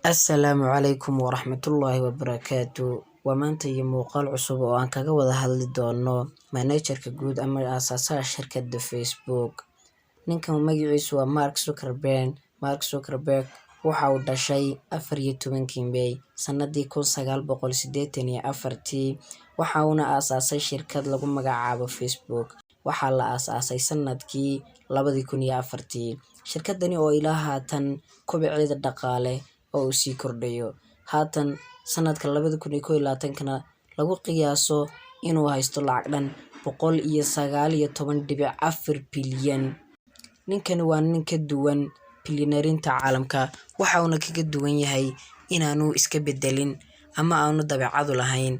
Assalaamu calaykum waraxmatullaahi wabarakaatu. Waa maanta iyo muuqaal cusub oo aan kaga wada hadli doono managerka guud ama aasaasaha shirkadda Facebook. Ninkan magaciisu waa Mark Zuckerberg. Mark Zuckerberg waxa uu dhashay 14 May sanadii 1984 waxa uuna aasaasay shirkad lagu magacaabo Facebook. Waxaa la aasaasay sanadkii 2004. shirkadani oo ilaa haatan kobaceeda dhaqaale oo uu sii kordhayo. Haatan sanadka 2021 lagu qiyaaso inuu haysto lacag dhan 119.4 bilyan. Ninkani waa nin ka duwan bilyaneerinta caalamka. Waxa uuna kaga duwan yahay inaanu iska bedelin ama aanu dabeecadu lahayn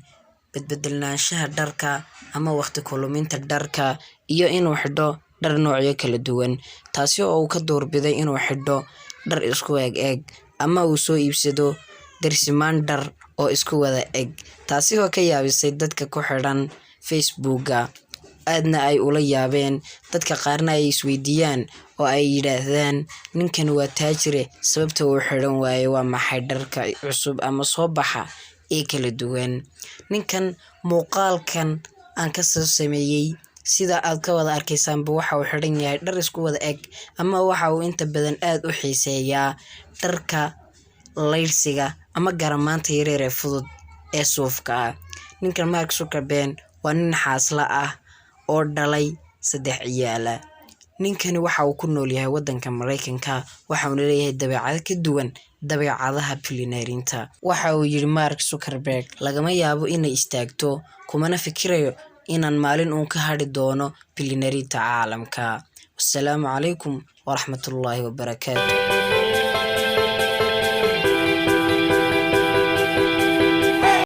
bedbedelnaanshaha dharka ama waqti ku luminta dharka iyo inuu xidho dhar noocyo kala duwan, taasi oo uu ka doorbiday inuu xidho dhar isku eg ama uu soo iibsado darsimaan dhar oo isku wada eg, taasi oo ka yaabisay dadka ku xidhan Facebooka. Aadna ay ula yaabeen dadka qaarna ay isweydiiyaan oo ay yidhaahdaan ninkan waa taajire, sababta uu xidhan waayo waa maxay dharka cusub ama soo baxa ee kala duwan. Ninkan muuqaalkan aan ka soo sameeyay sida aad ka wada arkaysaanba waxa uu xidhan yahay dhar isku wada eg ama waxa uu inta badan aad u xiiseeyaa dharka laylsiga ama garamaanta yaryar ee fudud ee suufka ah. Ninkan Mark Zuckerberg waa nin xaasla ah oo dhalay 3 ciyaala. Ninkani waxa uu ku nool yahay waddanka Mareykanka, waxa uuna leeyahay dabeecado ka duwan dabeecadaha bilyaneerinta. Waxa uu yidhi Mark Zuckerberg, lagama yaabo inay istaagto, kumana fikirayo inaan maalin uun ka hadhi doono bilyaneerinta caalamka. Wassalaamu calaykum waraxmatullaahi wabarakaatu.